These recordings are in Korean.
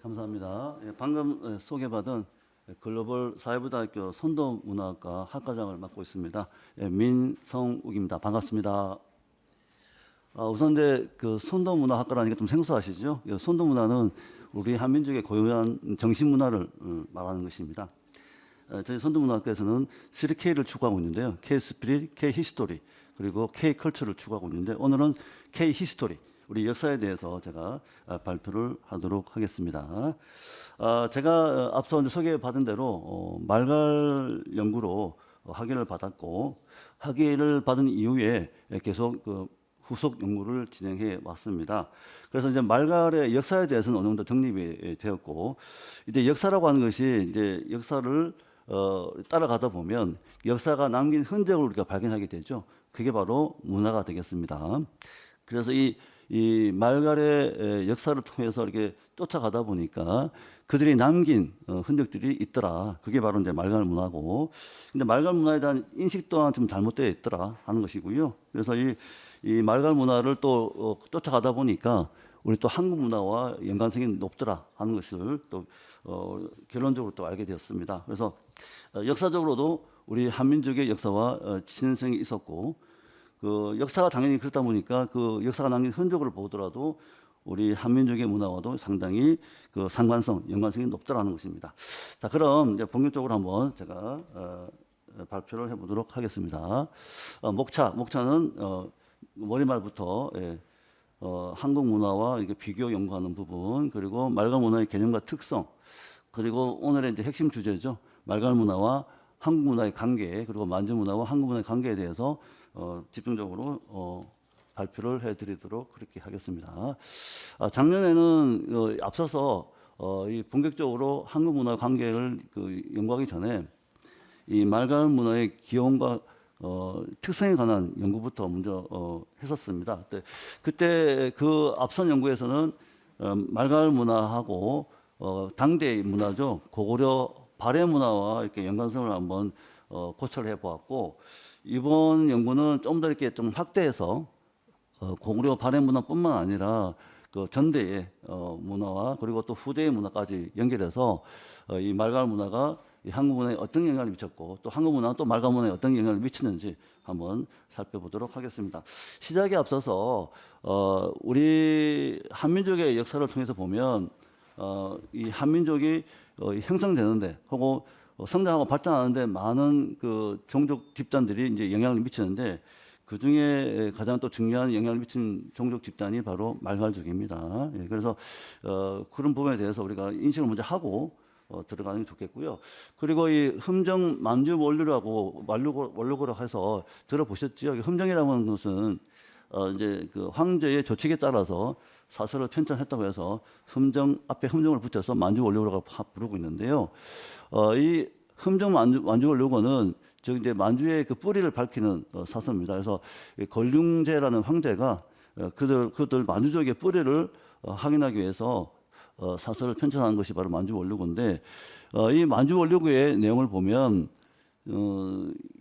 감사합니다. 방금 소개받은 글로벌 사회부대학교 선도문화학과 학과장을 맡고 있습니다. 민성욱입니다. 반갑습니다. 우선 그 선도문화학과라는 게 좀 생소하시죠? 선도문화는 우리 한민족의 고유한 정신문화를 말하는 것입니다. 저희 선도문화학과에서는 3K를 추구하고 있는데요. K-스피릿, K-히스토리, 그리고 K-컬처를 추구하고 있는데 오늘은 K-히스토리, 우리 역사에 대해서 제가 발표를 하도록 하겠습니다. 제가 앞서 소개받은 대로 말갈 연구로 학위를 받았고 학위를 받은 이후에 계속 후속 연구를 진행해 왔습니다. 그래서 이제 말갈의 역사에 대해서는 어느 정도 정립이 되었고 이제 역사라고 하는 것이 이제 역사를 따라가다 보면 역사가 남긴 흔적을 우리가 발견하게 되죠. 그게 바로 문화가 되겠습니다. 그래서 이 말갈의 역사를 통해서 이렇게 쫓아가다 보니까 그들이 남긴 흔적들이 있더라. 그게 바로 이제 말갈 문화고. 근데 말갈 문화에 대한 인식 또한 좀 잘못되어 있더라 하는 것이고요. 그래서 이 말갈 문화를 또 쫓아가다 보니까 우리 또 한국 문화와 연관성이 높더라 하는 것을 또 결론적으로 또 알게 되었습니다. 그래서 역사적으로도 우리 한민족의 역사와 친연성이 있었고 그 역사가 당연히 그렇다 보니까 그 역사가 남긴 흔적을 보더라도 우리 한민족의 문화와도 상당히 그 상관성, 연관성이 높더라는 것입니다. 자, 그럼 이제 본격적으로 한번 제가 발표를 해보도록 하겠습니다. 목차는 머리말부터 한국 문화와 이게 비교 연구하는 부분, 그리고 말갈 문화의 개념과 특성, 그리고 오늘의 이제 핵심 주제죠. 말갈 문화와 한국 문화의 관계, 그리고 만주 문화와 한국 문화의 관계에 대해서 집중적으로 발표를 해드리도록 그렇게 하겠습니다. 작년에는 앞서서 이 본격적으로 한국 문화 관계를 연구하기 전에 이 말갈 문화의 기원과 특성에 관한 연구부터 먼저 했었습니다. 그때 그 앞선 연구에서는 말갈 문화하고 당대의 문화죠. 고구려 발해 문화와 이렇게 연관성을 한번 고찰해 보았고 이번 연구는 좀 더 이렇게 좀 확대해서 고구려 발해 문화뿐만 아니라 그 전대의 문화와 그리고 또 후대의 문화까지 연결해서 이 말갈 문화가 이 한국 문화에 어떤 영향을 미쳤고 또 한국 문화는 또 말갈 문화에 어떤 영향을 미치는지 한번 살펴보도록 하겠습니다. 시작에 앞서서 우리 한민족의 역사를 통해서 보면 이 한민족이 형성되는데 하고 성장하고 발전하는데 많은 그 종족 집단들이 이제 영향을 미치는데 그 중에 가장 또 중요한 영향을 미친 종족 집단이 바로 말갈족입니다. 그래서 그런 부분에 대해서 우리가 인식을 먼저 하고 들어가는 게 좋겠고요. 그리고 이 흠정 만주 원류라고 원류라고 해서 들어보셨죠? 흠정이라고 하는 것은 이제 그 황제의 조칙에 따라서 사설을 편찬했다고 해서 흠정 앞에 흠정을 붙여서 만주 원류라고 부르고 있는데요. 이 흠정 만주 원류고는 즉 이제 만주의 그 뿌리를 밝히는 사설입니다. 그래서 걸륭제라는 황제가 그들 만주족의 뿌리를 확인하기 위해서 사설을 편찬한 것이 바로 만주 원류고인데 이 만주 원류고의 내용을 보면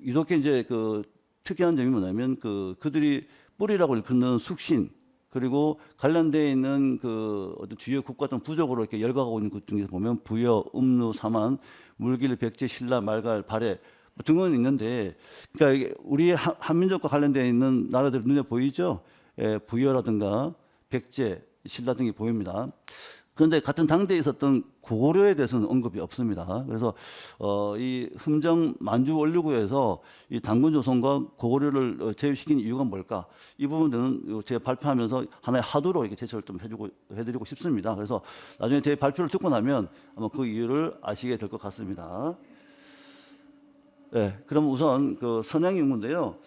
이렇게 이제 그 특이한 점이 뭐냐면 그들이 뿌리라고 일컫는 숙신 그리고 관련되어 있는 그 어떤 주요 국가 등 부족으로 이렇게 열거하고 있는 것 중에서 보면 부여, 음루, 사만, 물길, 백제, 신라, 말갈, 발해 등은 있는데, 그러니까 우리 한민족과 관련되어 있는 나라들 눈에 보이죠? 부여라든가 백제, 신라 등이 보입니다. 그런데 같은 당대에 있었던 고구려에 대해서는 언급이 없습니다. 그래서 이 흠정 만주 원류구에서 이 당군 조선과 고구려를 제외시킨 이유가 뭘까? 이 부분들은 제가 발표하면서 하나의 화두로 이렇게 제시를 좀 해드리고 싶습니다. 그래서 나중에 제 발표를 듣고 나면 아마 그 이유를 아시게 될 것 같습니다. 네, 그럼 우선 그 선행연구인데요.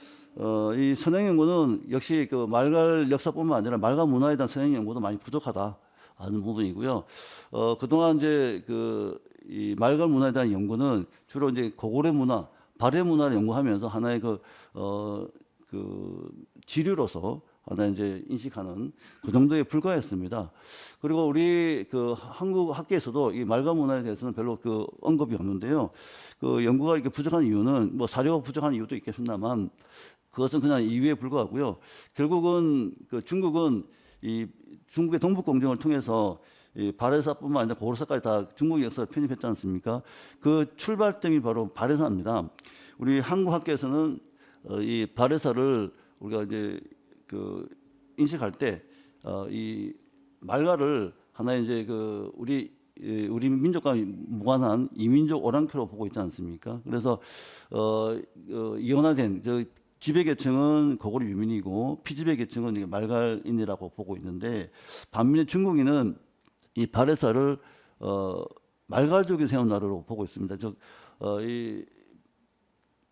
이 선행연구는 역시 그 말갈 역사뿐만 아니라 말갈 문화에 대한 선행연구도 많이 부족하다. 하는 부분이고요. 그동안 이제 이 말갈 문화에 대한 연구는 주로 이제 고구려 문화, 발해 문화를 연구하면서 하나의 그 지류로서 하나 이제 인식하는 그 정도에 불과했습니다. 그리고 우리 그 한국 학계에서도 이 말갈 문화에 대해서는 별로 그 언급이 없는데요. 그 연구가 이렇게 부족한 이유는 뭐 사료가 부족한 이유도 있겠습니다만 그것은 그냥 이유에 불과하고요. 결국은 그 중국은 이 중국의 동북공정을 통해서 이 바레사뿐만 아니라 고르사까지 다 중국 역사를 편입했지 않습니까? 그 출발점이 바로 바레사입니다. 우리 한국 학교에서는 이 바레사를 우리가 이제 그 인식할 때 이 말가를 하나의 이제 그 우리 민족과 무관한 이민족 오랑캐로 보고 있지 않습니까? 그래서 이원화된 지배 계층은 고구려 유민이고 피지배 계층은 이게 말갈인이라고 보고 있는데, 반면에 중국인은 이 바레사를 말갈족이 세운 나라로 보고 있습니다. 이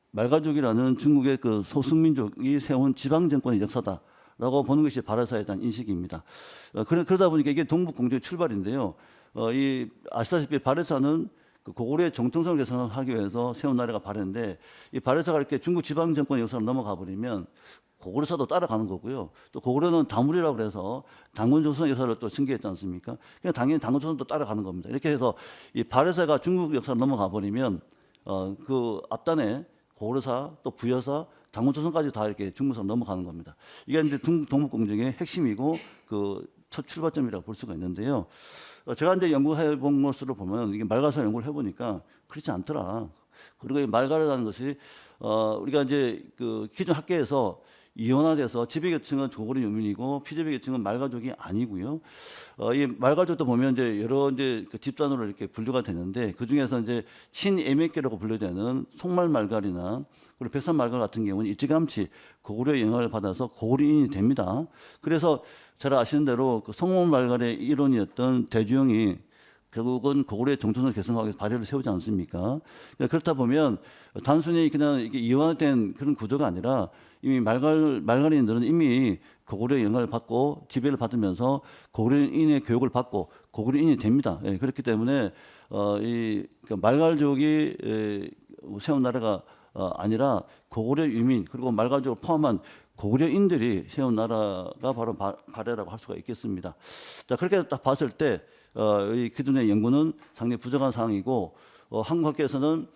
말갈족이라는 중국의 그 소수민족이 세운 지방 정권의 역사다라고 보는 것이 바레사에 대한 인식입니다. 그러다 보니까 이게 동북 공조의 출발인데요. 아시다시피 바레사는 그 고구려의 정통성을 개선하기 위해서 세운 나라가 바레인데, 이 바레사가 이렇게 중국 지방 정권 역사로 넘어가 버리면 고구려사도 따라가는 거고요. 또 고구려는 다물이라고 그래서 당군 조선 역사를 또 승계했지 않습니까? 그냥 당연히 당군 조선도 따라가는 겁니다. 이렇게 해서 이 바레사가 중국 역사로 넘어가 버리면 그 앞단에 고구려사 또 부여사 당군 조선까지 다 이렇게 중국으로 넘어가는 겁니다. 이게 이제 동북 공정의 핵심이고 그 첫 출발점이라고 볼 수가 있는데요. 제가 이제 연구해 본 것으로 보면 이게 말가사 연구를 해보니까 그렇지 않더라. 그리고 이 말가라는 것이 우리가 이제 그 기존 학계에서 이원화돼서 지배계층은 고구려 유민이고 피지배계층은 말가족이 아니고요. 이 말가족도 보면 이제 여러 이제 그 집단으로 이렇게 분류가 되는데, 그 중에서 이제 친애맥계라고 분류되는 송말말갈이나 그리고 백산말갈 같은 경우는 일찌감치 고구려 영향을 받아서 고구려인이 됩니다. 그래서 잘 아시는 대로 그 송말갈의 이론이었던 대주영이 결국은 고구려의 정통성을 개선하기 위해서 발해를 세우지 않습니까? 그렇다 보면 단순히 그냥 이게 이완된 그런 구조가 아니라 이미 말갈인들은 이미 고구려의 영향을 받고 지배를 받으면서 고구려인의 교육을 받고 고구려인이 됩니다. 예, 그렇기 때문에 그 말갈족이 세운 나라가 아니라 고구려 유민 그리고 말갈족을 포함한 고구려인들이 세운 나라가 바로 바레라고 할 수가 있겠습니다. 자, 그렇게 딱 봤을 때 이 기존의 연구는 상당히 부정한 사항이고, 한국 학계에서는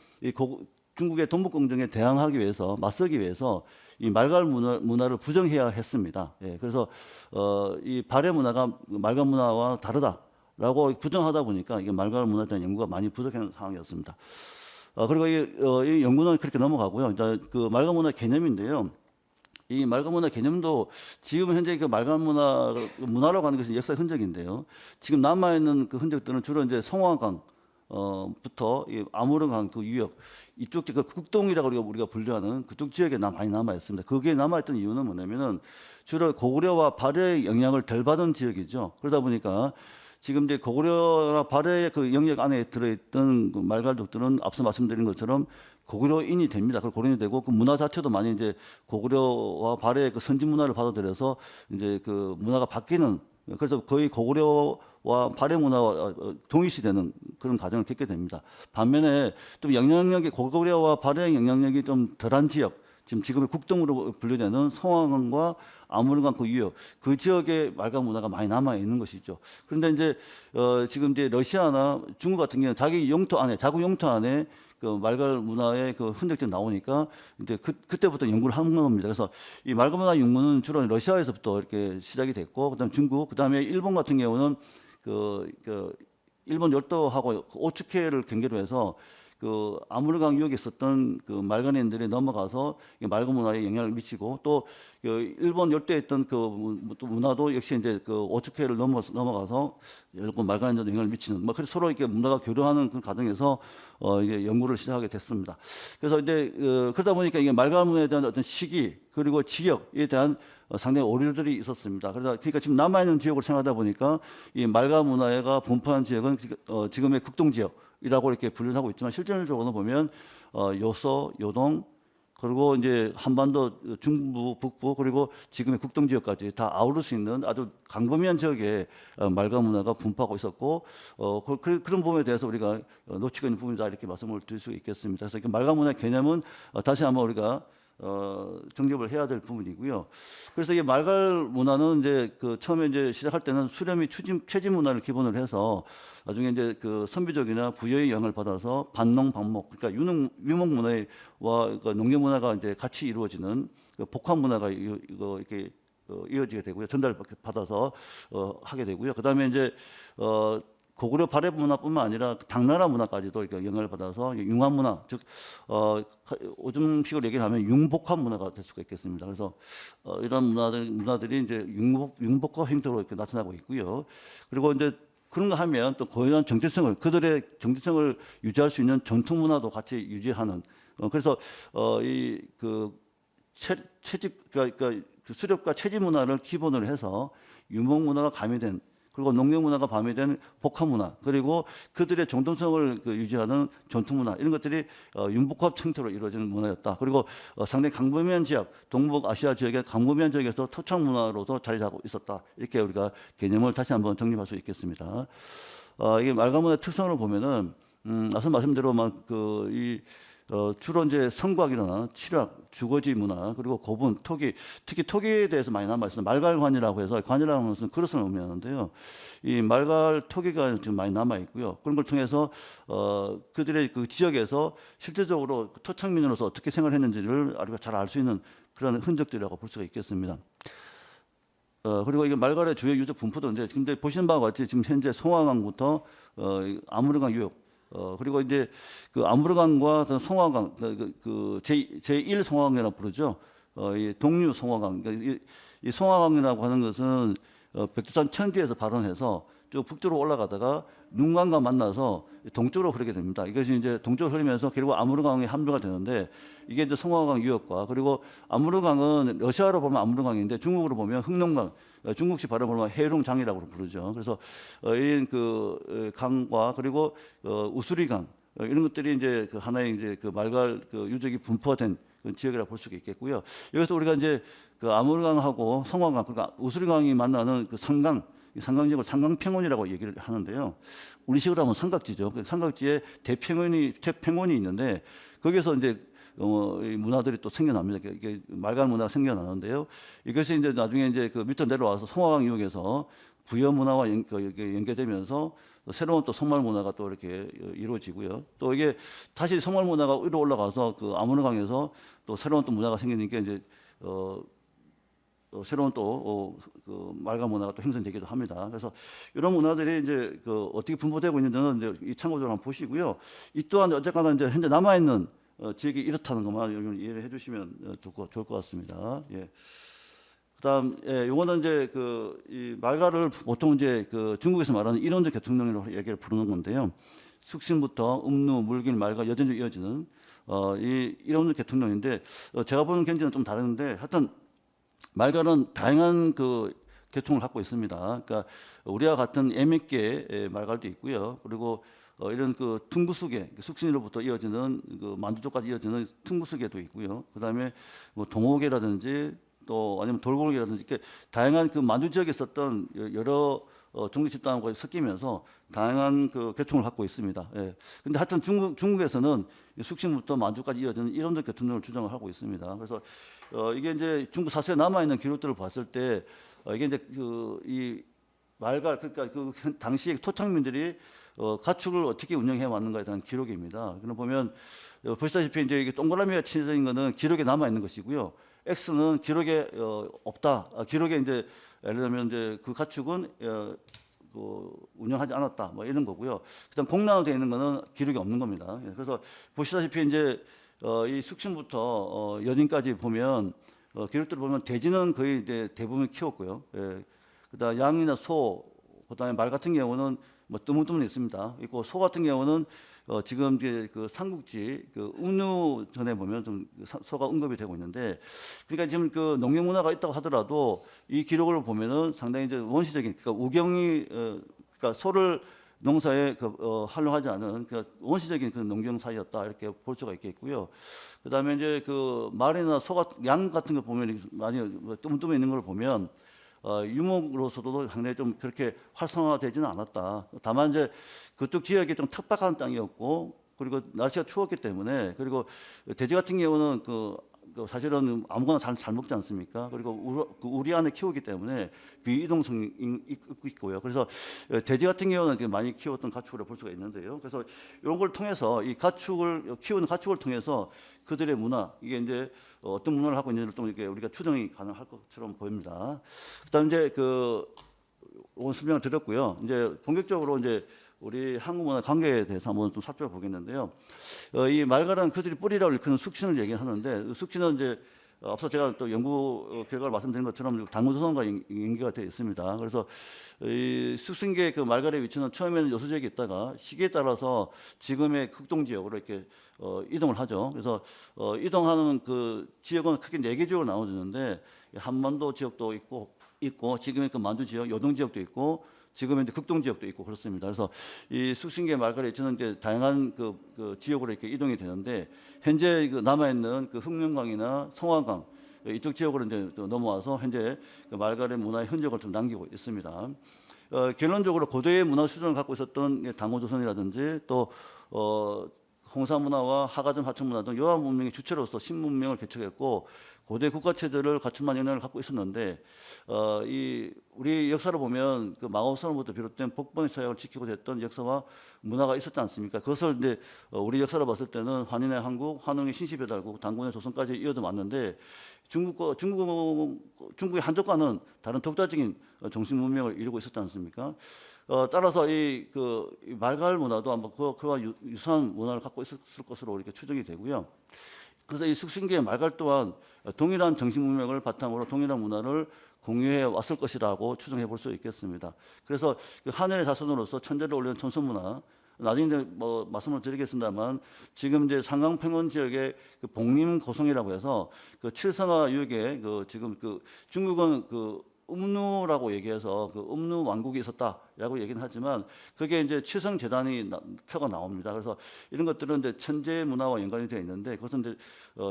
중국의 동북공정에 대항하기 위해서 맞서기 위해서 이 말갈 문화를 부정해야 했습니다. 예, 그래서 이 발해 문화가 말갈 문화와 다르다라고 부정하다 보니까 이게 말갈 문화에 대한 연구가 많이 부족한 상황이었습니다. 그리고 이 연구는 그렇게 넘어가고요. 이제 그 말갈 문화 개념인데요. 이 말갈 문화 개념도 지금 현재 그 말갈 문화라고 하는 것은 역사 흔적인데요. 지금 남아 있는 그 흔적들은 주로 이제 성화강 부터 이 아무르강 그 유역 이쪽 그 국동이라고 우리가 분류하는 그쪽 지역에 많이 남아 있습니다. 그게 남아 있던 이유는 뭐냐면은 주로 고구려와 발해의 영향을 덜 받은 지역이죠. 그러다 보니까 지금 이제 고구려나 발해의 그 영역 안에 들어있던 그 말갈족들은 앞서 말씀드린 것처럼 고구려인이 됩니다. 그리고 고려인이 되고 그 문화 자체도 많이 이제 고구려와 발해의 그 선진 문화를 받아들여서 이제 그 문화가 바뀌는, 그래서 거의 고구려와 발해 문화와 동일시되는 그런 과정을 겪게 됩니다. 반면에 좀 영향력이 고구려와 발해의 영향력이 좀 덜한 지역, 지금의 국동으로 분류되는 성황과 아무르강 그 유역, 그 지역에 말갈 문화가 많이 남아 있는 것이죠. 그런데 이제 지금 이제 러시아나 중국 같은 경우는 자기 영토 안에, 자국 영토 안에 그 말갈 문화의 그 흔적들이 나오니까 이제 그때부터 연구를 한 겁니다. 그래서 이 말갈 문화 연구는 주로 러시아에서부터 이렇게 시작이 됐고, 그다음 중국, 그다음에 일본 같은 경우는 일본 열도하고 오츠케를 경계로 해서 그 아무르강 유역에 있었던 그 말갈인들이 넘어가서 말갈 문화에 영향을 미치고, 또 그 일본 열도에 있던 그 문화도 역시 이제 그 오츠케를 넘어가서 일본 말갈인들도 영향을 미치는, 그래서 서로 이렇게 문화가 교류하는 그 과정에서 이게 연구를 시작하게 됐습니다. 그래서 이제 그러다 보니까 이게 말갈 문화에 대한 어떤 시기 그리고 지역에 대한 상당히 오류들이 있었습니다. 그러니까 지금 남아 있는 지역을 생각하다 보니까 이 말갈 문화가 분포한 지역은 지금의 극동 지역이라고 이렇게 분류를 하고 있지만, 실질적으로 보면 요서, 요동, 그리고 이제 한반도 중부, 북부, 그리고 지금의 국동 지역까지 다 아우를 수 있는 아주 광범위한 지역에 말갈 문화가 분포하고 있었고, 그런 부분에 대해서 우리가 놓치고 있는 부분이다 이렇게 말씀을 드릴 수 있겠습니다. 그래서 말갈 문화 개념은 다시 한번 우리가 정립을 해야 될 부분이고요. 그래서 이 말갈 문화는 이제 그 처음에 이제 시작할 때는 수렴이 최진 문화를 기본으로 해서 나중에 이제 그 선비족이나 부여의 영향을 받아서 반농 반목, 그러니까 유목 문화와 농경 문화가 이제 같이 이루어지는 그 복합 문화가 이렇게 이어지게 되고요. 전달 받아서 하게 되고요. 그다음에 이제 고구려 발해 문화뿐만 아니라 당나라 문화까지도 이렇게 영향을 받아서 융합 문화, 즉 요즘식으로 얘기를 하면 융복합 문화가 될 수가 있겠습니다. 그래서 이런 문화들이 이제 융복합 형태로 이렇게 나타나고 있고요. 그리고 이제 그런가 하면 또 고유한 정체성을 그들의 정체성을 유지할 수 있는 전통 문화도 같이 유지하는 그래서 이그 채집 그러니까 그 수렵과 채집 문화를 기본으로 해서 유목 문화가 가미된 그리고 농경 문화가 가미된 복합 문화 그리고 그들의 정통성을 유지하는 전통 문화 이런 것들이 융복합 형태로 이루어지는 문화였다. 그리고 상당히 강범위한 지역 동북아시아 지역의 강범위한 지역에서 토착 문화로도 자리 잡고 있었다. 이렇게 우리가 개념을 다시 한번 정립할 수 있겠습니다. 이게 말가문의 특성을 보면은 앞서 말씀대로 주로 이제 성곽이나 칠학, 주거지 문화, 그리고 고분, 토기, 특히 토기에 대해서 많이 남아있어요. 말갈관이라고 해서, 관이라고 하는 것은 그릇을 의미하는데요. 이 말갈 토기가 지금 많이 남아있고요. 그런 걸 통해서, 그들의 그 지역에서 실제적으로 토착민으로서 어떻게 생활했는지를 우리가 잘 알 수 있는 그런 흔적들이라고 볼 수가 있겠습니다. 그리고 이게 말갈의 주요 유적 분포도 이제 지금 보시는 바와 같이 지금 현재 송화강부터 아무르강 유역, 그리고 이제 그 아무르강과 그 송화강, 제1 송화강이라고 부르죠. 이 동류 송화강. 그러니까 이 송화강이라고 하는 것은 백두산 천지에서 발원해서 쭉 북쪽으로 올라가다가 눈강과 만나서 동쪽으로 흐르게 됩니다. 이것이 이제 동쪽으로 흐르면서 결국 아무르강에 합류가 되는데 이게 이제 송화강 유역과 그리고 아무르강은 러시아로 보면 아무르강인데 중국으로 보면 흑룡강, 중국식 발음으로 보면 해룡장이라고 부르죠. 그래서 이런 그 강과 그리고 우수리강 이런 것들이 이제 그 하나의 이제 그 말갈 그 유적이 분포된 지역이라고 볼 수가 있겠고요. 여기서 우리가 이제 그 아무르강하고 송화강, 그러니까 우수리강이 만나는 그 상강지역을 상강평원이라고 얘기를 하는데요. 우리식으로 하면 삼각지죠. 그 삼각지에 대평원이 있는데 거기서 이제 이 문화들이 또 생겨납니다. 이게 말갈 문화가 생겨나는데요. 이것이 이제 나중에 이제 그 밑으로 내려와서 송화강 유역에서 부여 문화와 연계되면서 새로운 또 송말 문화가 또 이렇게 이루어지고요. 또 이게 다시 송말 문화가 위로 올라가서 그 아무르강에서 또 새로운 또 문화가 생기는 게 이제 새로운 또 그 말갈 문화가 또 형성되기도 합니다. 그래서 이런 문화들이 이제 그 어떻게 분포되고 있는지는 이제 이 참고적으로 한번 보시고요. 이 또한 어쨌거나 이제 현재 남아 있는 지역이 이렇다는 것만 이해를 해주시면 좋을 것 같습니다. 예. 그다음, 요거는 이제 이 말갈을 보통 이제 중국에서 말하는 일원적 계통령이라고 얘기를 부르는 건데요. 숙신부터 음루, 물길, 말갈, 여전히 이어지는 이 일원적 계통령인데 제가 보는 견지는 좀 다른데 하여튼 말갈은 다양한 계통을 갖고 있습니다. 그러니까 우리와 같은 애매계 말갈도 있고요. 그리고 이런 퉁구수계, 숙신으로부터 이어지는 만두족까지 이어지는 퉁구수계도 있고요. 그다음에 뭐 동호계라든지 또 아니면 돌고래라든지 이렇게 다양한 만두 지역에 있었던 여러 종교 집단과 섞이면서 다양한 계통을 갖고 있습니다. 예. 근데 하여튼 중국에서는 숙신부터 만주까지 이어지는 이론적 계통령을 주장을 하고 있습니다. 그래서 이게 이제 중국 사서에 남아 있는 기록들을 봤을 때 이게 이제 이 말갈 그러니까 당시의 토착민들이 가축을 어떻게 운영해 왔는가에 대한 기록입니다. 그럼 보면 보시다시피 이제 이게 동그라미가 칠해진 거는 기록에 남아 있는 것이고요. X는 기록에 없다. 기록에 이제 예를 들면 이제 그 가축은 운영하지 않았다. 뭐 이런 거고요. 그다음 공란으로 되어 있는 거는 기록이 없는 겁니다. 그래서 보시다시피 이제 이 숙신부터 여진까지 보면 기록들을 보면 돼지는 거의 이제 대부분 키웠고요. 예. 그다음 양이나 소, 그다음에 말 같은 경우는 뭐 뜨문뜨문 있습니다. 있고 소 같은 경우는 지금 이제 삼국지 운유 전에 보면 좀 소가 언급이 되고 있는데, 그러니까 지금 농경 문화가 있다고 하더라도 이 기록을 보면은 상당히 이제 원시적인, 그러니까 우경이 그러니까 소를 농사에 활용하지 않은 원시적인 농경 사이였다 이렇게 볼 수가 있겠고요. 그다음에 이제 말이나 양 같은 거 보면 많이 뜨문뜨문 있는 걸 보면 유목으로서도 상당히 좀 그렇게 활성화되지는 않았다. 다만 이제 그쪽 지역이 좀 척박한 땅이었고, 그리고 날씨가 추웠기 때문에, 그리고 돼지 같은 경우는 사실은 아무거나 잘 먹지 않습니까? 그리고 우리 안에 키우기 때문에 비이동성이 있고요. 그래서 돼지 같은 경우는 많이 키웠던 가축으로 볼 수가 있는데요. 그래서 이런 걸 통해서 키우는 가축을 통해서 그들의 문화, 이게 이제 어떤 문화를 하고 있는지를 좀 이렇게 우리가 추정이 가능할 것처럼 보입니다. 그다음 이제 오늘 설명을 드렸고요. 이제 본격적으로 이제 우리 한국 문화 관계에 대해서 한번 좀 살펴보겠는데요. 이 말가란 그들이 뿌리라고 일컫는 숙신을 얘기하는데 숙신은 이제 앞서 제가 또 연구 결과를 말씀드린 것처럼 당구조선과 연계가 되어 있습니다. 그래서 이 숙신계의 그 말갈의 위치는 처음에는 여수지역에 있다가 시기에 따라서 지금의 극동 지역으로 이렇게 이동을 하죠. 그래서 이동하는 그 지역은 크게 4개 지역으로 나눠지는데 한반도 지역도 있고 지금의 그 만주 지역, 요동 지역도 있고 지금의 이제 극동 지역도 있고 그렇습니다. 그래서 이 숙신계 말갈의 위치는 이제 다양한 그 지역으로 이렇게 이동이 되는데 현재 그 남아 있는 그 흑명강이나 송화강 이쪽 지역으로 이제 또 넘어와서 현재 그 말갈의 문화의 흔적을 좀 남기고 있습니다. 결론적으로 고대의 문화 수준을 갖고 있었던 당호조선이라든지 또 홍사 문화와 하가점 하청 문화 등 여러 문명의 주체로서 신문명을 개척했고 고대 국가 체제를 갖춘만 영향을 갖고 있었는데 이 우리 역사를 보면 그 마오선으로부터 비롯된 복번의 서약을 지키고 됐던 역사와 문화가 있었지 않습니까? 그것을 이제 우리 역사를 봤을 때는 환인의 한국, 환웅의 신시배달국, 당군의 조선까지 이어져 왔는데 중국의 한족과는 다른 독자적인 정신 문명을 이루고 있었지 않습니까? 따라서 이 말갈 문화도 아마 그와 유사한 문화를 갖고 있었을 것으로 이렇게 추정이 되고요. 그래서 이 숙신기의 말갈 또한 동일한 정신 문명을 바탕으로 동일한 문화를 공유해 왔을 것이라고 추정해 볼 수 있겠습니다. 그래서 그 하늘의 자손으로서 천재를 올리는 천선 문화, 나중에 이제 뭐 말씀을 드리겠습니다만 지금 이제 상강평원 지역의 그 복림고성이라고 해서 그 칠성화 유역에 그 지금 그 중국은 그 음누라고 얘기해서 그 음누 왕국이 있었다라고 얘기는 하지만 그게 이제 칠성 재단이 표가 나옵니다. 그래서 이런 것들은 이제 천재 문화와 연관이 되어 있는데 그것은 이제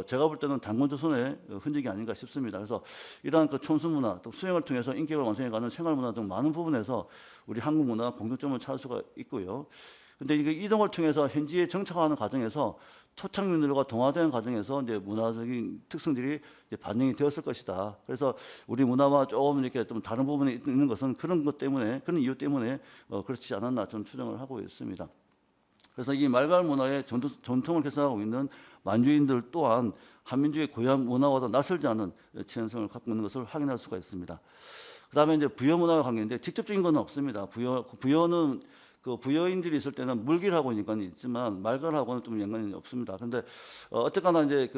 제가 볼 때는 당군조선의 흔적이 아닌가 싶습니다. 그래서 이러한 그 촌수 문화 또 수행을 통해서 인격을 완성해가는 생활 문화 등 많은 부분에서 우리 한국 문화 공통점을 찾을 수가 있고요. 근데 이게 이동을 통해서 현지에 정착하는 과정에서 토착민들과 동화되는 과정에서 이제 문화적인 특성들이 이제 반영이 되었을 것이다. 그래서 우리 문화와 조금 이렇게 좀 다른 부분이 있는 것은 그런 것 때문에 그런 이유 때문에 그렇지 않았나 좀 추정을 하고 있습니다. 그래서 이 말갈 문화의 전통을 계승하고 있는 만주인들 또한 한민족의 고유한 문화와도 낯설지 않은 치연성을 갖고 있는 것을 확인할 수가 있습니다. 그다음에 이제 부여 문화와 관계인데 직접적인 건 없습니다. 부여는 그 부여인들이 있을 때는 물길하고 연관이 있지만 말갈하고는 좀 연관이 없습니다. 그런데 어쨌거나 이제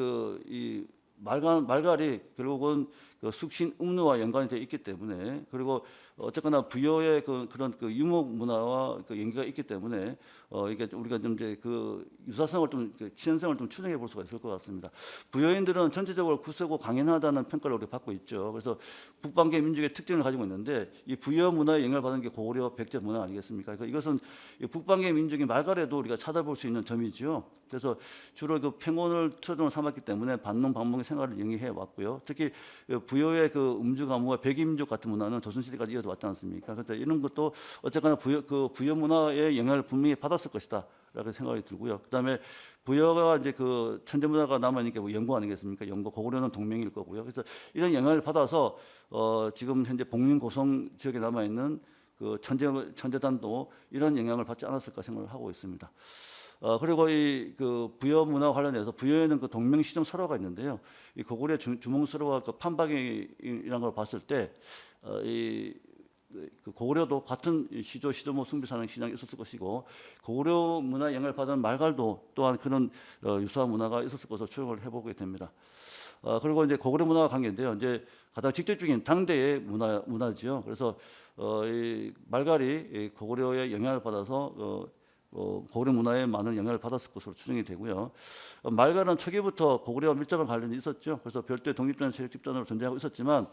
이 말갈이 결국은 그 숙신 음누와 연관이 되어 있기 때문에 그리고 어쨌거나 부여의 그런 유목 문화와 그 연계가 있기 때문에 이게 우리가 좀 이제 그 유사성을 좀 치연성을 좀 추정해 볼 수가 있을 것 같습니다. 부여인들은 전체적으로 굳세고 강인하다는 평가를 우리가 받고 있죠. 그래서 북방계 민족의 특징을 가지고 있는데 이 부여 문화에 영향을 받은 게 고구려 백제 문화 아니겠습니까? 그러니까 이것은 북방계 민족의 말갈에도 우리가 찾아볼 수 있는 점이죠. 그래서 주로 그 평원을 초점으로 삼았기 때문에 반농 방목의 생활을 영위해 왔고요. 특히 부여의 그 음주 가무와 백인민족 같은 문화는 조선시대까지 이어져 왔지 않습니까? 그래서 이런 것도 어쨌거나 부여 문화의 영향을 분명히 받았을 것이다. 라고 생각이 들고요. 그다음에 부여가 이제 그 천재 문화가 남아있는 게 영고 아니겠습니까? 영고 고구려는 동맹일 거고요. 그래서 이런 영향을 받아서 지금 현재 복림고성 지역에 남아있는 그 천재단도 이런 영향을 받지 않았을까 생각을 하고 있습니다. 그리고 이 그 부여 문화 관련해서 부여에는 그 동명시종 설화가 있는데요. 이 고구려 주몽설화와 그 판박이라는 걸 봤을 때 그 고구려도 같은 시조모 숭비사는 시장이 있었을 것이고 고구려 문화 영향을 받은 말갈도 또한 그런 유사한 문화가 있었을 것으로 추정을 해보게 됩니다. 그리고 이제 고구려 문화와 관계인데요. 이제 가장 직접적인 당대의 문화지요. 그래서 이 말갈이 고구려의 영향을 받아서 고구려 문화에 많은 영향을 받았을 것으로 추정이 되고요. 말갈은 초기부터 고구려와 밀접한 관련이 있었죠. 그래서 별도의 독립된 세력 집단으로 존재하고 있었지만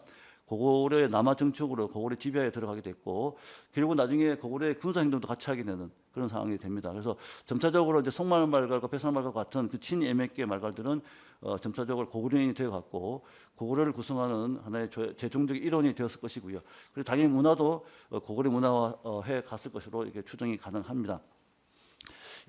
고구려의 남하 정축으로 고구려 지배하에 들어가게 됐고 결국 나중에 고구려의 군사 행동도 같이 하게 되는 그런 상황이 됩니다. 그래서 점차적으로 이제 송말 말갈과 배산 말갈 같은 그 친예맥계 말갈들은 점차적으로 고구려인이 되어갔고 고구려를 구성하는 하나의 재종적 일원이 되었을 것이고요. 그리고 당연히 문화도 고구려 문화화해 갔을 것으로 이렇게 추정이 가능합니다.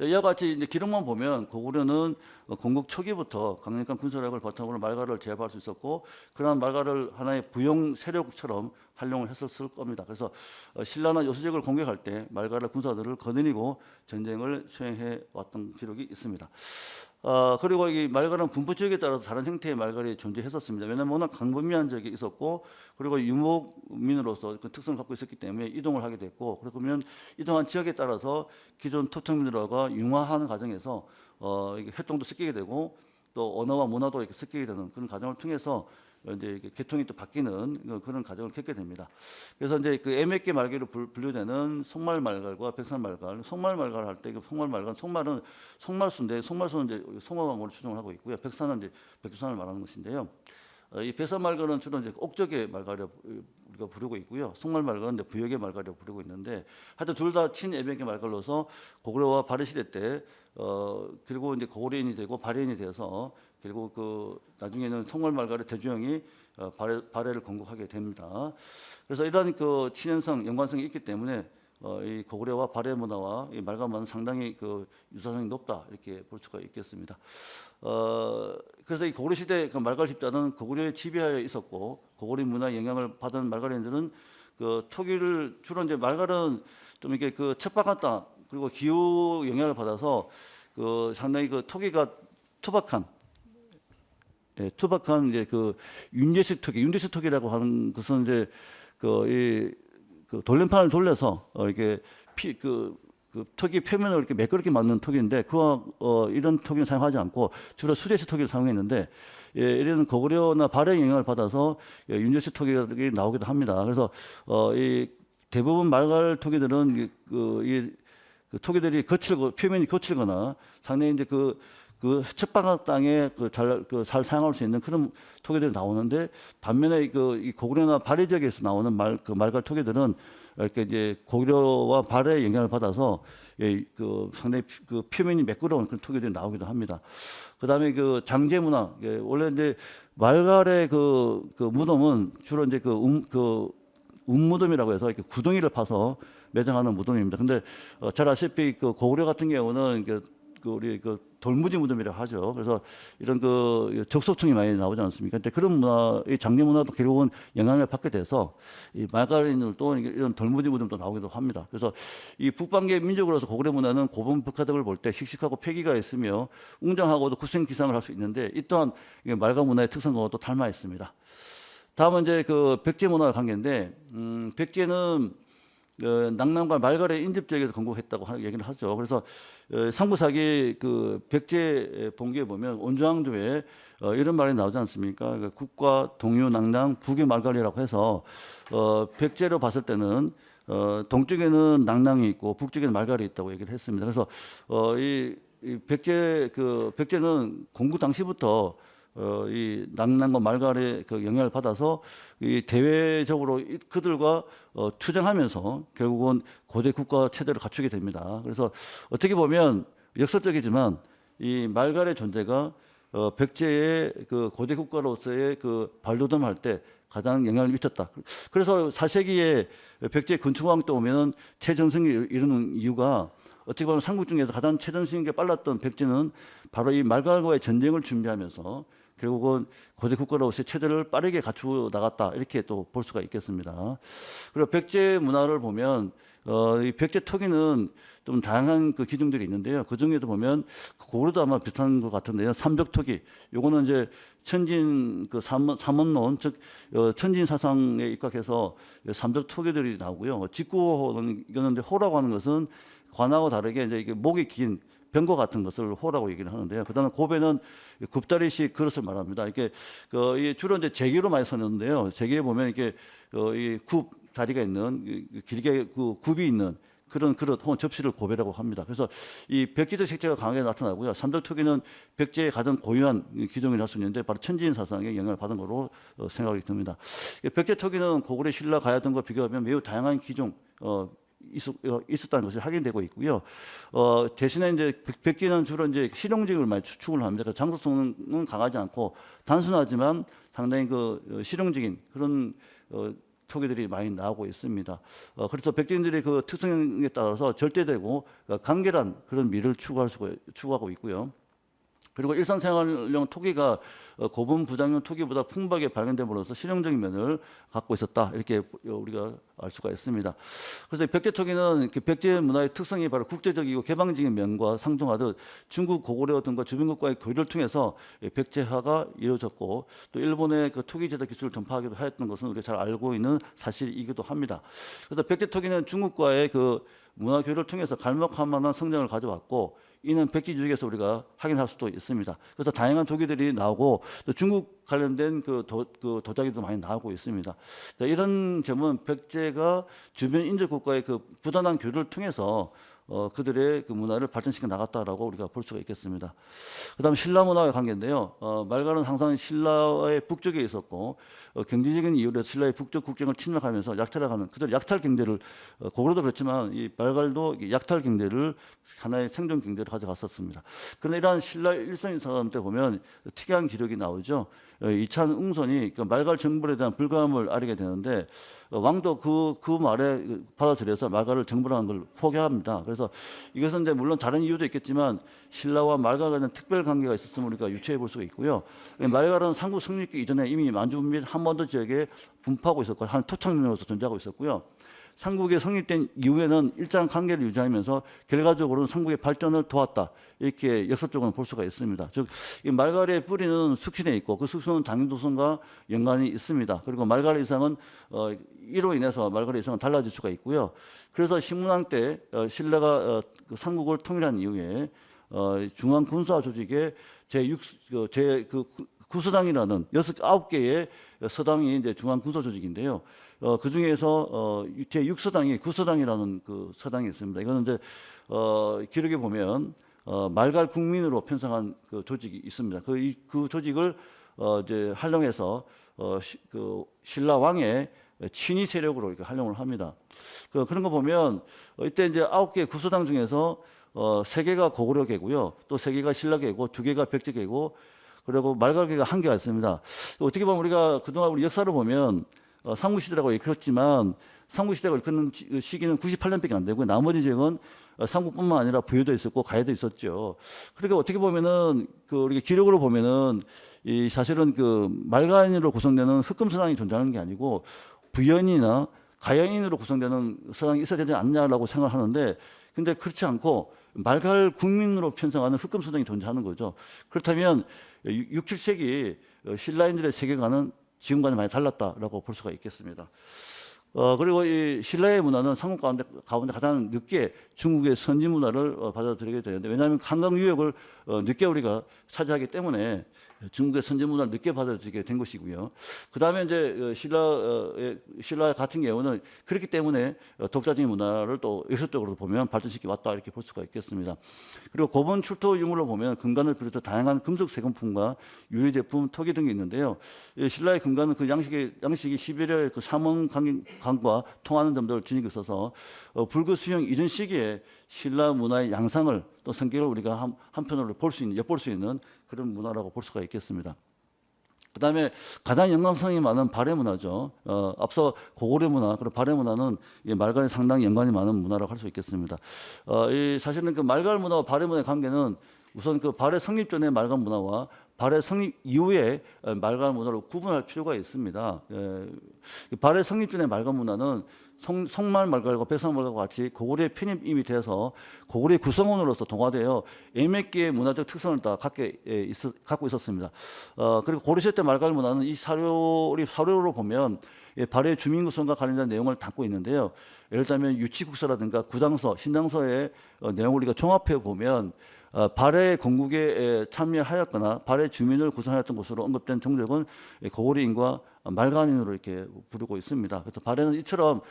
이와 같이 이제 기록만 보면 고구려는 건국 초기부터 강력한 군사력을 바탕으로 말갈을 제압할 수 있었고 그러한 말갈을 하나의 부영 세력처럼 활용을 했었을 겁니다. 그래서 신라나 여수지역을 공격할 때 말갈의 군사들을 거느리고 전쟁을 수행해 왔던 기록이 있습니다. 그리고 이 말갈은 분포 지역에 따라서 다른 형태의 말갈이 존재했었습니다. 왜냐하면 워낙 강분미한 지역이 있었고, 그리고 유목민으로서 그 특성을 갖고 있었기 때문에 이동을 하게 됐고, 그러면 이동한 지역에 따라서 기존 토착민들과 융화하는 과정에서 이게 활동도 섞이게 되고, 또 언어와 문화도 이렇게 섞이게 되는 그런 과정을 통해서 이제 이게 계통이 또 바뀌는 그런 과정을 겪게 됩니다. 그래서 이제 그 애매계 말계로 분류되는 속말 말갈과 백살 말갈, 속말 말갈 할 때 속말 말갈, 속말은 속말수인데 속말수는 이제 송어강으로 추정을 하고 있고요. 백산은 이제 백두산을 말하는 것인데요. 이 백살 말갈은 주로 이제 옥적의 말갈이라 우리가 부르고 있고요. 속말 말갈은 이제 부역의 말갈이라고 부르고 있는데, 하여튼 둘 다 친애매계 말갈로서 고구려와 발해 시대 때 그리고 이제 고구려인이 되고 발해인이 돼서 결국 그 나중에는 속말 말갈의 대주영이 발해를 건국하게 됩니다. 그래서 이러한 그 친연성, 연관성이 있기 때문에 이 고구려와 발해 문화와 이 말갈 문화는 상당히 그 유사성이 높다 이렇게 볼 수가 있겠습니다. 그래서 이 고구려 시대 그 말갈 집단은 고구려의 지배하에 있었고, 고구려 문화의 영향을 받은 말갈인들은 그 토기를 주로 이제 말갈은 좀 이렇게 그 척박한 땅 그리고 기후 영향을 받아서 그 상당히 그 토기가 투박한 투박한 이제 그 윤제식 토기, 윤제식 토기라고 하는 것은 이제 그 돌림판을 돌려서 이렇게 그 토기 표면을 이렇게 매끄럽게 만든 토기인데, 그와 이런 토기는 사용하지 않고 주로 수제식 토기를 사용했는데, 이런 고구려나 발해의 영향을 받아서 윤제식 토기가 나오기도 합니다. 그래서 이 대부분 말갈 토기들은 그 토기들이 거칠고 표면이 거칠거나 상당히 이제 그 척박한 땅에 잘 사용할 수 있는 그런 토기들이 나오는데, 반면에 이 고구려나 발해 지역에서 나오는 말갈 토기들은 이렇게 이제 고구려와 발해의 영향을 받아서 상당히 그 표면이 매끄러운 그런 토기들이 나오기도 합니다. 그다음에 그 장제 문화, 원래 이제 말갈의 그 무덤은 주로 이제 운무덤이라고 해서 이렇게 구덩이를 파서 매장하는 무덤입니다. 근데 잘 아시다시피 그 고구려 같은 경우는 우리 돌무지 무덤이라고 하죠. 그래서 이런 그 적석층이 많이 나오지 않습니까? 근데 그런 문화, 이 장례 문화도 결국은 영향을 받게 돼서 이 말갈인들도 이런 돌무지 무덤도 나오기도 합니다. 그래서 이 북방계 민족으로서 고구려 문화는 고분 백화덕을 볼 때 씩씩하고 패기가 있으며 웅장하고도 구생기상을 할 수 있는데, 이 또한 말갈 문화의 특성과도 또 닮아 있습니다. 다음은 이제 그 백제 문화의 관계인데, 백제는 낙남과 말갈의 인접 지역에서 건국했다고 얘기를 하죠. 그래서 상부사기 그 백제 본기에 보면 온주왕조에 이런 말이 나오지 않습니까? 국과 동유 낙남 북의 말갈이라고 해서 백제로 봤을 때는 동쪽에는 낙남이 있고 북쪽에는 말갈이 있다고 얘기를 했습니다. 그래서 이 백제는 공국 당시부터 이 낙남과 말갈의 그 영향을 받아서 이 대외적으로 그들과 투쟁하면서 결국은 고대 국가 체제를 갖추게 됩니다. 그래서 어떻게 보면 역설적이지만 이 말갈의 존재가 백제의 그 고대 국가로서의 그 발돋움할 때 가장 영향을 미쳤다. 그래서 4세기에 백제 건축왕 때 오면은 최전성기 이루는 이유가, 어떻게 보면 삼국 중에서 가장 최전성기가 빨랐던 백제는 바로 이 말갈과의 전쟁을 준비하면서 결국은 고대 국가로서의 체제를 빠르게 갖추어 나갔다, 이렇게 또 볼 수가 있겠습니다. 그리고 백제 문화를 보면 이 백제 토기는 좀 다양한 그 기종들이 있는데요. 그 중에도 보면 고구려도 아마 비슷한 것 같은데요. 삼적 토기, 요거는 이제 천진 그 삼원론, 즉 천진 사상에 입각해서 삼적 토기들이 나오고요. 직구호는 이거는 이제 호라고 하는 것은 관하고 다르게 이제 이게 목이 긴 병거 같은 것을 호라고 얘기를 하는데요. 그다음에 고배는 굽다리식 그릇을 말합니다. 이게 주로 이제 제기로 많이 쓰는데요. 제기에 보면 이게 이 다리가 있는 길게 그 굽이 있는 그런 그릇 혹은 접시를 고배라고 합니다. 그래서 이 백제적 색채가 강하게 나타나고요. 삼덕토기는 백제의 가장 고유한 기종이라 할 수 있는데, 바로 천지인 사상의 영향을 받은 것으로 생각이 듭니다. 백제 토기는 고구려, 신라, 가야 등과 비교하면 매우 다양한 기종 있었다는 것이 확인되고 있고요. 대신에 이제 백제는 주로 이제 실용직을 많이 추구를 합니다. 그래서 장소성은 강하지 않고 단순하지만 상당히 그 실용적인 그런 토기들이 많이 나오고 있습니다. 그래서 백제인들의 그 특성에 따라서 절대되고 간결한 그런 미를 추구하고 있고요. 그리고 일상생활용 토기가 고분 부작용 토기보다 풍부하게 발견됨으로써 실용적인 면을 갖고 있었다. 이렇게 우리가 알 수가 있습니다. 그래서 백제 토기는 백제 문화의 특성이 바로 국제적이고 개방적인 면과 상종하듯 중국 고구려 등과 주변국과의 교류를 통해서 백제화가 이루어졌고 또 일본의 그 토기 제작 기술을 전파하기도 하였던 것은 우리가 잘 알고 있는 사실이기도 합니다. 그래서 백제 토기는 중국과의 그 문화 교류를 통해서 갈목할 만한 성장을 가져왔고 이는 백지주의에서 우리가 확인할 수도 있습니다. 그래서 다양한 토기들이 나오고 또 중국 관련된 그 도자기도 많이 나오고 있습니다. 이런 점은 백제가 주변 인접 국가의 그 부단한 교류를 통해서 그들의 그 문화를 발전시켜 나갔다라고 우리가 볼 수가 있겠습니다. 그다음 신라 문화의 관계인데요. 말갈은 항상 신라의 북쪽에 있었고 경제적인 이유로 신라의 북쪽 국경을 침략하면서 약탈하는 그들 약탈 경제를 고구려도 그렇지만 이 말갈도 약탈 경제를 하나의 생존 경제를 가져갔었습니다. 그런데 이러한 신라 일성이사람 때 보면 특이한 기록이 나오죠. 이찬 웅선이 그 말갈 정벌에 대한 불감을 아뢰게 되는데 왕도 그 말에 받아들여서 말갈을 정벌하는 걸 포기합니다. 그래서 이것은 이제 물론 다른 이유도 있겠지만 신라와 말갈과 관련 특별 관계가 있었음을 우리가 유추해 볼 수가 있고요. 말갈은 삼국 성립기 이전에 이미 만주 및 한반도 지역에 분포하고 있었고 한 토착민으로서 존재하고 있었고요. 삼국이 성립된 이후에는 일정한 관계를 유지하면서 결과적으로는 삼국의 발전을 도왔다. 이렇게 역사적으로 볼 수가 있습니다. 즉, 이 말갈의 뿌리는 숙신에 있고 그 숙신은 장인도선과 연관이 있습니다. 그리고 말갈의 이상은 이로 인해서 말갈의 이상은 달라질 수가 있고요. 그래서 신문왕 때 신라가 그 삼국을 통일한 이후에 중앙 군사 조직의 구서당이라는 9개의 서당이 이제 중앙 군사 조직인데요. 그 중에서 제6서당이 구서당이라는 그 서당이 있습니다. 이거는 이제 기록에 보면 말갈 국민으로 편성한 그 조직이 있습니다. 그 조직을 이제 활용해서 그 신라 왕의 친위 세력으로 이렇게 활용을 합니다. 그런 거 보면 이때 이제 9개 구서당 중에서 3개가 고구려계고요. 또 3개가 신라계고 2개가 백제계고 그리고 말갈계가 1개가 있습니다. 어떻게 보면 우리가 그동안 우리 역사를 보면 삼국시대라고 일컬었지만 삼국시대가 일컫는 시기는 98년밖에 안 되고 나머지 지역은 삼국뿐만 아니라 부여도 있었고 가야도 있었죠. 그러니까 어떻게 보면은 우리가 기록으로 보면은 이 사실은 그 말가인으로 구성되는 흑금서당이 존재하는 게 아니고 부연이나 가야인으로 구성되는 서당이 있어야 되지 않냐라고 생각하는데 근데 그렇지 않고 말갈 국민으로 편성하는 흑금서당이 존재하는 거죠. 그렇다면 6, 7세기 신라인들의 세계관은 지금과는 많이 달랐다라고 볼 수가 있겠습니다. 그리고 이 신라의 문화는 삼국 가운데 가장 늦게 중국의 선진 문화를 받아들이게 되는데 왜냐하면 한강 유역을 늦게 우리가 차지하기 때문에 중국의 선진 문화를 늦게 받아들이게 된 것이고요. 그 다음에 이제 신라 같은 경우는 그렇기 때문에 독자적인 문화를 또 역사적으로 보면 발전시켜 왔다 이렇게 볼 수가 있겠습니다. 그리고 고분 출토 유물로 보면 금관을 비롯해 다양한 금속 세금품과 유리 제품, 토기 등이 있는데요. 신라의 금관은 그 양식이 시베리아의 그 삼원강과 통하는 점들을 지니고 있어서 불교 수용 이전 시기에 신라 문화의 양상을 또 성격을 우리가 한편으로 엿볼 수 있는 그런 문화라고 볼 수가 있겠습니다. 그 다음에 가장 연관성이 많은 발해 문화죠. 앞서 고구려 문화, 그리고 발해 문화는 이 말갈에 상당히 연관이 많은 문화라고 할 수 있겠습니다. 사실은 그 말갈 문화와 발해 문화의 관계는 우선 그 발해 성립 전의 말갈 문화와 발해 성립 이후에 말갈 문화로 구분할 필요가 있습니다. 발해 성립 전의 말갈 문화는 송말 말갈과 백성 말갈과 같이 고구려의 편입이 돼서 고구려의 구성원으로서 동화되어 몇 개의 문화적 특성을 다 갖고 있었습니다. 그리고 고려시대 때 말갈 문화는 이 사료로 보면 발해 주민 구성과 관련된 내용을 담고 있는데요. 예를 들면 유치국서라든가 구장서, 신장서의 내용을 우리가 종합해 보면 발해 건국에 참여하였거나 발해 주민을 구성하였던 것으로 언급된 종족은 고구려인과 말간인으로 이렇게 부르고 있습니다. 그래서 발해는 이처럼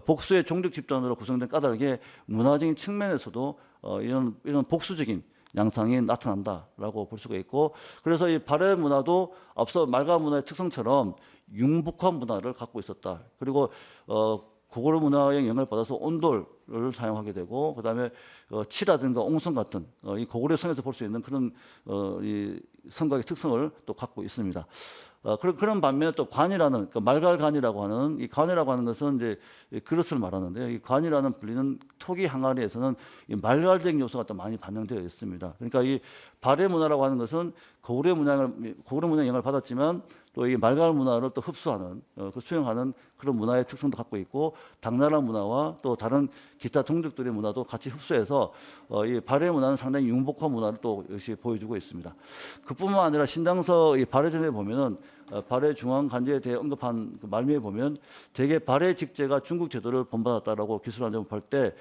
복수의 종족 집단으로 구성된 까닭에 문화적인 측면에서도 이런 복수적인 양상이 나타난다라고 볼 수가 있고 그래서 이 발해 문화도 앞서 말간 문화의 특성처럼 융복한 문화를 갖고 있었다. 그리고 고구려 문화의 영향을 받아서 온돌을 사용하게 되고 그다음에 치라든가 옹성 같은 이 고구려 성에서 볼 수 있는 그런 이 성곽의 특성을 또 갖고 있습니다. 그런 반면에 또 관이라는 그 말갈관이라고 하는 이 관이라고 하는 것은 이제 이 그릇을 말하는데 이 관이라는 불리는 토기 항아리에서는 이 말갈적 요소가 또 많이 반영되어 있습니다. 그러니까 이 발해 문화라고 하는 것은 고구려 문화의 영향을 받았지만 또 이 말갈 문화를 또 흡수하는 그 수용하는 그런 문화의 특성도 갖고 있고 당나라 문화와 또 다른 기타 동족들의 문화도 같이 흡수해서 이 발해 문화는 상당히 융복한 문화를 또 역시 보여주고 있습니다. 그뿐만 아니라 신당서 이 발해전에 보면은 발해 중앙 간제에 대해 언급한 그 말미에 보면 대개 발해 직제가 중국 제도를 본받았다라고 기술한 점을 볼 때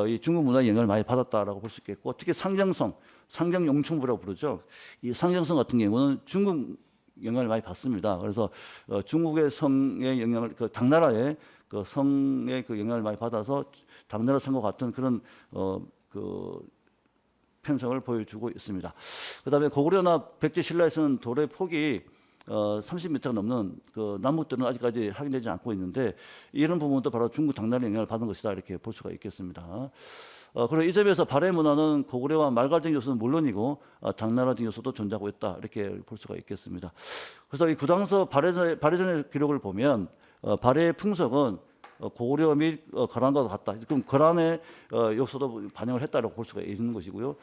이 중국 문화의 영향을 많이 받았다라고 볼 수 있겠고 특히 상정성, 상정용충부라고 부르죠. 이 상정성 같은 경우는 중국 영향을 많이 받습니다. 그래서 중국의 성의 영향을 그 당나라의 그 성의 그 영향을 많이 받아서 당나라 성과 같은 그런 그 편성을 보여주고 있습니다. 그다음에 고구려나 백제 신라에서는 돌의 폭이 30m가 넘는 그 남북들은 아직까지 확인되지 않고 있는데 이런 부분도 바로 중국 당나라의 영향을 받은 것이다 이렇게 볼 수가 있겠습니다. 그리고 이 점에서 발해 문화는 고구려와 말갈적 요소는 물론이고 당나라적 요소도 존재하고 있다 이렇게 볼 수가 있겠습니다. 그래서 이 구당서 발해전의 기록을 보면 발해의 풍속은 고구려 및 거란과 같다. 그럼 거란의 요소도 반영을 했다고 볼 수가 있는 것이고요.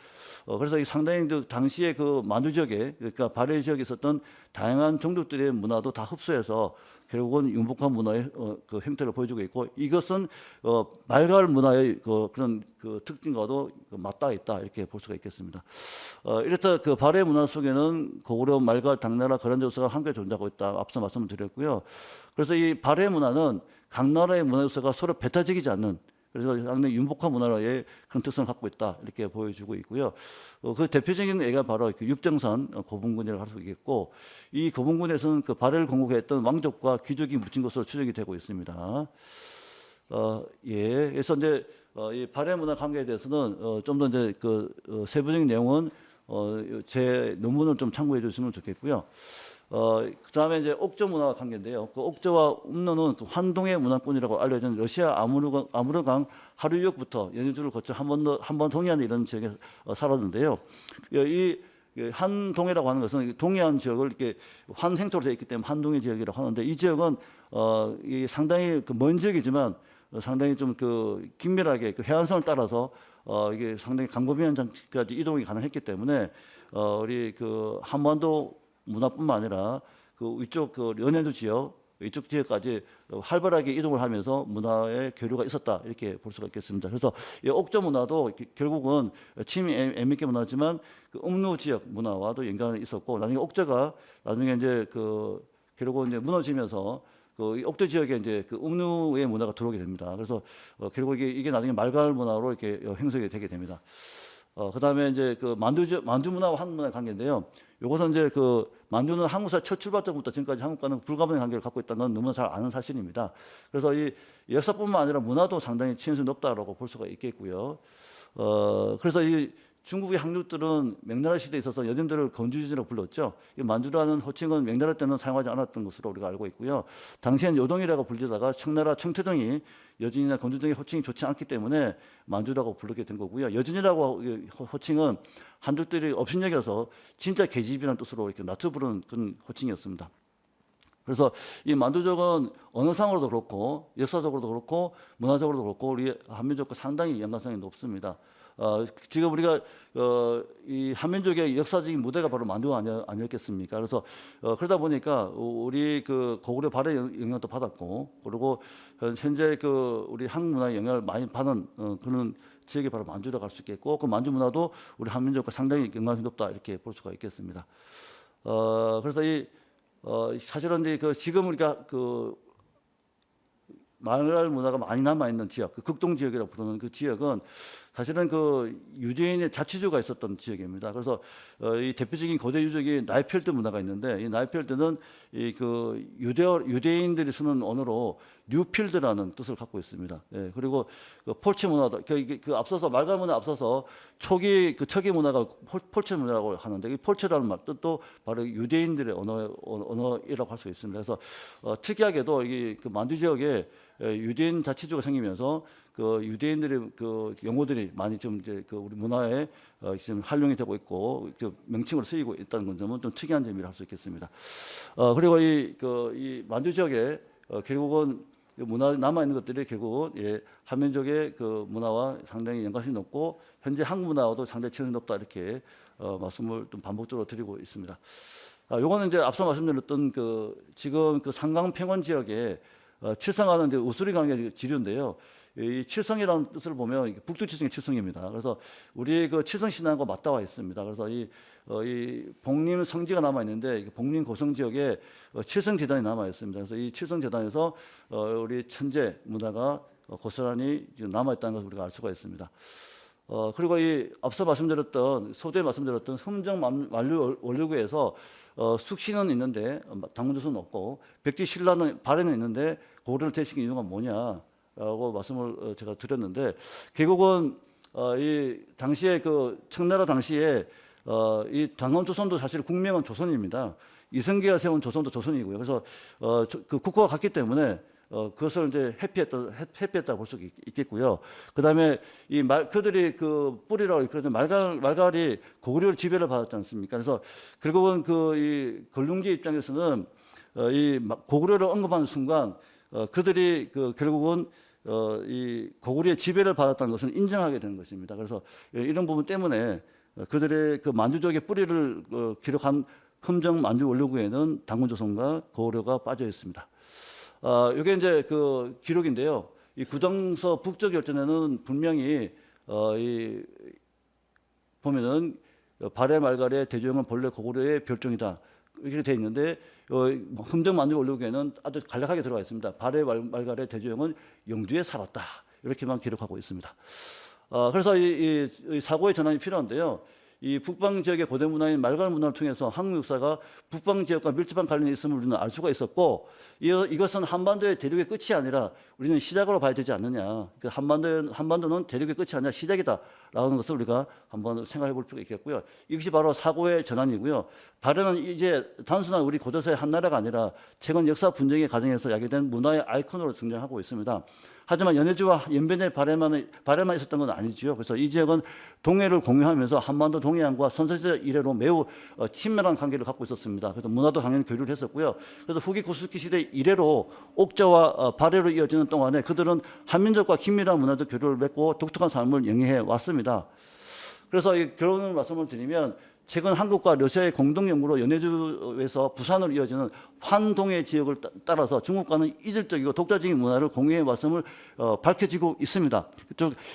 그래서 이 상당히 그 당시에 그 만주 지역에 그러니까 발해 지역에 있었던 다양한 종족들의 문화도 다 흡수해서 결국은 융복한 문화의 그 형태를 보여주고 있고 이것은 말갈 문화의 그런 그 특징과도 맞닿아 있다 이렇게 볼 수가 있겠습니다. 이렇다 그 발해 문화 속에는 고구려, 말갈, 당나라 그런 요소가 함께 존재하고 있다 앞서 말씀을 드렸고요. 그래서 이 발해 문화는 각 나라의 문화 요소가 서로 배타적이지 않는 그래서 상당히 융복한 문화의 그런 특성을 갖고 있다 이렇게 보여주고 있고요. 그 대표적인 예가 바로 그 육정선 고분군이라고 할 수 있겠고 이 고분군에서는 그 발해를 건국했던 왕족과 귀족이 묻힌 것으로 추정이 되고 있습니다. 예, 그래서 이제 이 발해 문화 관계에 대해서는 좀 더 이제 그 세부적인 내용은 제 논문을 좀 참고해 주시면 좋겠고요. 그다음에 이제 옥저 문화 관계인데요. 그 옥저와 음로는 그 환동의 문화권이라고 알려진 러시아 아무르강 하류역부터 연해주를 거쳐 한번 동해안 이런 지역에 살았는데요. 이 한동해라고 하는 것은 동해안 지역을 이렇게 환행토로 되어 있기 때문에 한동해 지역이라고 하는데 이 지역은 이 상당히 그 먼 지역이지만 상당히 좀 그 긴밀하게 그 해안선을 따라서 이게 상당히 강보위원장까지 이동이 가능했기 때문에 우리 그 한반도 문화뿐만 아니라 그 위쪽 그 연해주 지역 이쪽 지역까지 활발하게 이동을 하면서 문화의 교류가 있었다 이렇게 볼 수가 있겠습니다. 그래서 이 옥저 문화도 결국은 침이 애매하게 문화지만 그 음루 지역 문화와도 연관이 있었고 나중에 옥저가 나중에 이제 그 결국은 이제 무너지면서 그 옥저 지역에 이제 그 음루의 문화가 들어오게 됩니다. 그래서 결국 이게 나중에 말갈 문화로 이렇게 형성이 되게 됩니다. 그다음에 이제 그 만주 문화와 한국 문화의 관계인데요. 이것은 이제 그 만주는 한국사 첫 출발점부터 지금까지 한국과는 불가분의 관계를 갖고 있다는 건 너무나 잘 아는 사실입니다. 그래서 이 역사뿐만 아니라 문화도 상당히 친연성이 높다라고 볼 수가 있겠고요. 그래서 이 중국의 항족들은 명나라 시대에 있어서 여진들을 건주지라고 불렀죠. 이 만주라는 호칭은 명나라 때는 사용하지 않았던 것으로 우리가 알고 있고요. 당시엔 요동이라고 불리다가 청나라 청태동이 여진이나 건주등의 호칭이 좋지 않기 때문에 만주라고 부르게 된 거고요. 여진이라고 호칭은 한족들이 업신여겨서 진짜 계집이라는 뜻으로 이렇게 낮춰 부르는 그런 호칭이었습니다. 그래서 이 만두족은 언어상으로도 그렇고 역사적으로도 그렇고 문화적으로도 그렇고 우리 한민족과 상당히 연관성이 높습니다. 지금 우리가 이 한민족의 역사적인 무대가 바로 만두 아니었겠습니까? 그래서 그러다 보니까 우리 그 고구려 발해 영향도 받았고 그리고 현재 그 우리 한국 문화의 영향을 많이 받은 그런 지역이 바로 만주라고 할 수 있겠고 그 만주 문화도 우리 한민족과 상당히 연관성이 높다 이렇게 볼 수가 있겠습니다. 그래서 이 사실은 이제 그 지금 우리가 그 말갈 문화가 많이 남아 있는 지역, 그 극동 지역이라고 부르는 그 지역은 사실은 그 유대인의 자치주가 있었던 지역입니다. 그래서 이 대표적인 고대 유적이 나이펠드 문화가 있는데 이 나이펠드는 이 그 유대인들이 쓰는 언어로 뉴필드라는 뜻을 갖고 있습니다. 예, 그리고 그 폴치 문화도 그 앞서서 말갈 문화 앞서서 초기 문화가 폴치 문화라고 하는데 이 폴치라는 말 뜻도 바로 유대인들의 언어이라고 할 수 있습니다. 그래서 특이하게도 이 그 만주 지역에 유대인 자치주가 생기면서 그 유대인들의 그 용어들이 많이 좀 이제 그 우리 문화에 지금 활용이 되고 있고 명칭으로 쓰이고 있다는 점은 좀 특이한 점이라 할 수 있겠습니다. 그리고 이 만주 지역에 결국은 문화 남아 있는 것들이 결국 한민족의 그 문화와 상당히 연관성이 높고 현재 한국 문화와도 상당히 친선이 높다 이렇게 말씀을 좀 반복적으로 드리고 있습니다. 요거는 이제 앞서 말씀드렸던 지금 상강 평원 지역에 칠성하는 이제 우수리 강의 지류인데요. 이 칠성이라는 뜻을 보면 북두 칠성의 칠성입니다. 그래서 우리 그 칠성 신앙과 맞닿아 있습니다. 그래서 이 복림 성지가 남아 있는데 복림 고성 지역에 칠성 재단이 남아 있습니다. 그래서 이 칠성 재단에서 우리 천재 문화가 고스란히 남아 있다는 것을 우리가 알 수가 있습니다. 그리고 이 앞서 소대 말씀드렸던 흠정 만류 원류구에서 숙시는 있는데 당문조선은 없고 백지 신라는 발에는 있는데 고려를 대신한 이유가 뭐냐라고 말씀을 제가 드렸는데 결국은 이 당시에 그 청나라 당시에 이 당원조선도 사실 국명은 조선입니다. 이성계가 세운 조선도 조선이고요. 그래서 그 국호가 같기 때문에 그것을 이제 회피했다 볼 수 있겠고요. 그다음에 그들이 그 뿌리라고 그러죠. 말갈이 고구려를 지배를 받았지 않습니까? 그래서 결국은 이 걸륭지 입장에서는 이 고구려를 언급하는 순간 그들이 결국은 이 고구려의 지배를 받았다는 것을 인정하게 되는 것입니다. 그래서 이런 부분 때문에 그들의 그 만주족의 뿌리를 기록한 흠정 만주 원료구에는 당군조선과 고구려가 빠져 있습니다. 이게 이제 그 기록인데요. 이 구정서 북쪽 열전에는 분명히 보면은 발해 말갈의 대조영은 본래 고구려의 별종이다 이렇게 돼 있는데 흠정 만주 원료구에는 아주 간략하게 들어가 있습니다. 발해 말갈의 대조영은 영주에 살았다 이렇게만 기록하고 있습니다. 그래서 이 사고의 전환이 필요한데요. 이 북방 지역의 고대 문화인 말갈 문화를 통해서 한국 역사가 북방 지역과 밀접한 관련이 있음을 우리는 알 수가 있었고 이것은 한반도의 대륙의 끝이 아니라 우리는 시작으로 봐야 되지 않느냐. 한반도는 대륙의 끝이 아니라 시작이다라는 것을 우리가 한번 생각해 볼 필요가 있겠고요. 이것이 바로 사고의 전환이고요. 발해는 이제 단순한 우리 고대사의 한 나라가 아니라 최근 역사 분쟁의 과정에서 야기된 문화의 아이콘으로 등장하고 있습니다. 하지만 연해주와 연변의 발해만 있었던 건 아니지요. 그래서 이 지역은 동해를 공유하면서 한반도 동해안과 선사시대 이래로 매우 친밀한 관계를 갖고 있었습니다. 그래서 문화도 당연히 교류를 했었고요. 그래서 후기 구스키 시대 이래로 옥저와 발해로 이어지는 동안에 그들은 한민족과 긴밀한 문화적 교류를 맺고 독특한 삶을 영위해 왔습니다. 그래서 이 결론을 말씀을 드리면 최근 한국과 러시아의 공동 연구로 연해주에서 부산으로 이어지는 환동해 지역을 따라서 중국과는 이질적이고 독자적인 문화를 공유해 왔음을 밝혀지고 있습니다.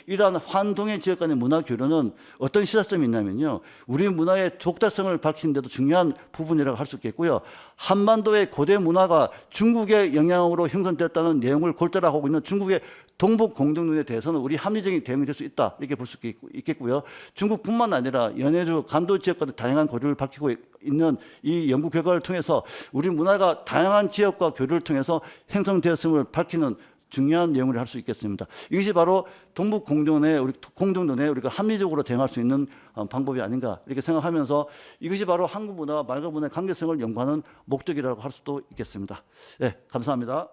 이러한 환동해 지역 간의 문화 교류는 어떤 시사점이 있냐면요. 우리 문화의 독자성을 밝히는 데도 중요한 부분이라고 할 수 있겠고요. 한반도의 고대 문화가 중국의 영향으로 형성되었다는 내용을 골자로 하고 있는 중국의 동북 공동론에 대해서는 우리 합리적인 대응이 될 수 있다 이렇게 볼 수 있겠고요. 중국뿐만 아니라 연해주, 간도 지역과도 다양한 교류를 밝히고 있는 이 연구 결과를 통해서 우리 문화가 다양한 지역과 교류를 통해서 형성되었음을 밝히는 중요한 내용을 할 수 있겠습니다. 이것이 바로 동북 공동론에 우리가 합리적으로 대응할 수 있는 방법이 아닌가 이렇게 생각하면서 이것이 바로 한국 문화와 말갈 문화의 관계성을 연구하는 목적이라고 할 수도 있겠습니다. 네, 감사합니다.